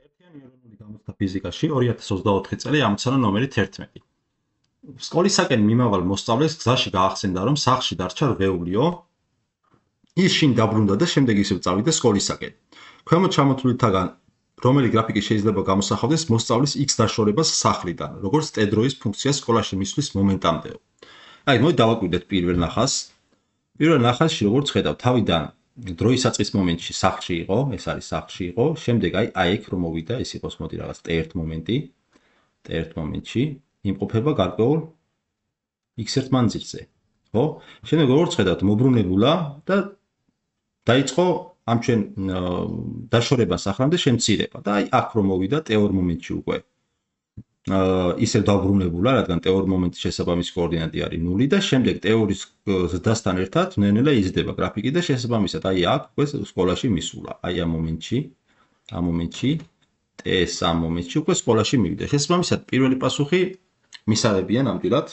ერთიანი ეროვნული გამოცდა ფიზიკაში 2024 წელი ამოცანა ნომერი 11. სკოლისაკენ მიმავალ მოსწავლეს გზაში გაახსენდა, რომ სახლში დარჩა რღვეულიო, ის შინ დაბრუნდა და შემდეგ ისევ წავიდა სკოლისაკენ. ქვემოთ ჩამოთვლითაგან რომელი გრაფიკი შეიძლება გამოსახავდეს მოსწავლის x დაშორებას სახლიდან, როგორც t დროის ფუნქციას სკოლაში მისვლის მომენტამდე. აი, მოდი დავაკვირდეთ პირველ ნახას. პირველ ნახასში როგორც ხედავ, თავიდან დროის საწყის მომენტში სახლში იყო, ეს არის სახლში იყო, შემდეგ აი ეგ რომ მოვიდა, ეს იყოს მოდი რაღაც t1 მომენტი, t1 მომენტში იმყოფება გარკვეულ x1 მანძილზე, ხო? შემდეგ როგორც ხედავთ, მობრუნებულა და დაიწყო ამ ჩვენ დაშორებას ახლამდე შემცირება და აი აქ რომ მოვიდა t2 მომენტში უკვე ისევ დაბრუნებულა, რადგან t2 მომენტის შესაბამისი კოორდინატი არის 0 და შემდეგ t2-ის ზრდასთან ერთად ნელ-ნელა იზრდება გრაფიკი და შესაბამისად აი აქ უკვე სკოლაში მისულა. აი ამ მომენტში t-ს ამ მომენტში უკვე სკოლაში მივიდა. შესაბამისად პირველი პასუხი მისაღებია ნამდვილად.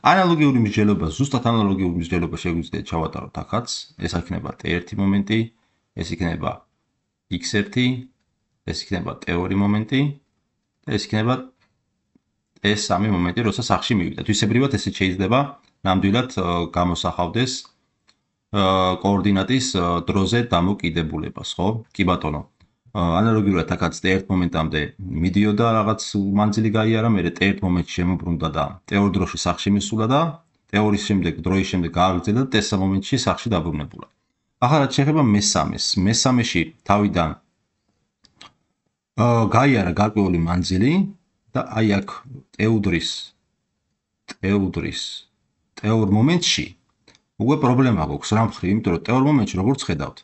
ანალოგიური მსჯელობა, ზუსტად ანალოგიური მსჯელობა შეგვიძლია ჩავატაროთ აქაც. ეს იქნება t1 მომენტი, ეს იქნება x1, ეს იქნება t2 მომენტი და ეს იქნება t3 მომენტი, როცა სახლში მივიდა. თვისებრივად ესე შეიძლება ნამდვილად გამოსახავდეს კოორდინატის დროზე დამოკიდებულებას, ხო? კი ბატონო. ანალოგიურად აქაც t1 მომენტამდე მიდიოდა რაღაც მანძილი გაიარა, მერე t1 მომენტში შემოbrunდა და t2 დროში სახლში მისულა და t2-ის შემდეგ დროის შემდეგ გააგრძელა და t3 მომენტში სახლში დაბრუნებულა. ახლა რაც შეეხება მესამეს. მესამეში თავიდან გაიარა გარკვეული მანძილი და აი აქ t2 მომენტში უკვე პრობლემა გვაქვს რა მხრივ, იმიტომ რომ t2 მომენტში როგორც ხედავთ,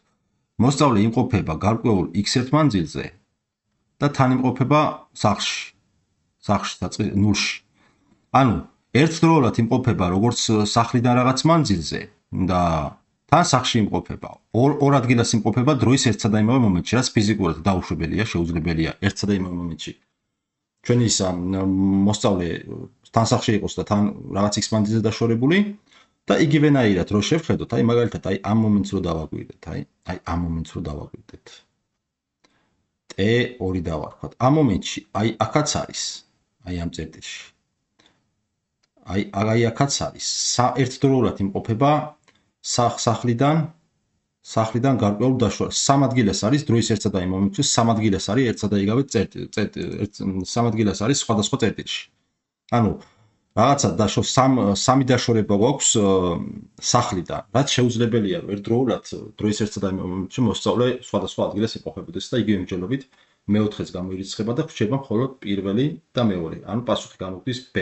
მოსწავლე იმყოფება გარკვეულ x1 მანძილზე და თან იმყოფება სახლში ნულში. ანუ ერთდროულად იმყოფება როგორც სახლიდან რაღაც მანძილზე და თან სახლში იმყოფება. ორ ადგილას იმყოფება დროის ერთსა და იმავე მომენტში, რაც ფიზიკურად დაუშვებელია, შეუძლებელია ერთსა და იმავე მომენტში. ჩვენ ის მოსწავლე თან სახლში იყოს და თან რაღაც x მანძილზე დაშორებული და იგივენაირად რო შევხედოთ, აი მაგალითად აი ამ მომენტს რო დავაკვირდეთ, აი ამ მომენტს რო დავაკვირდეთ. t2 დავარქვათ. ამ მომენტში აი აქაც არის, აი ამ წერტილში. აი აქაც არის. ერთდროულად იმყოფება სახლიდან გარკვეულ დაშორებას. სამ ადგილას არის დროის ერთსა და იმავე მომენტში, სამ ადგილას არის ერთსა და იგივე სამ ადგილას არის სხვადასხვა წერტილში. ანუ რაღაცა სამი დაშორება გვაქვს სახლიდან, რაც შეუძლებელია რომ ერთდროულად დროის ერთსა და იმავე მომენტში მოსწავლე სხვადასხვა ადგილას იმყოფებოდეს და იგივე მსჯელობით მეოთხეც გამოირიცხება და ვრჩება მხოლოდ პირველი და მეორე. ანუ პასუხი გამოგვდის B.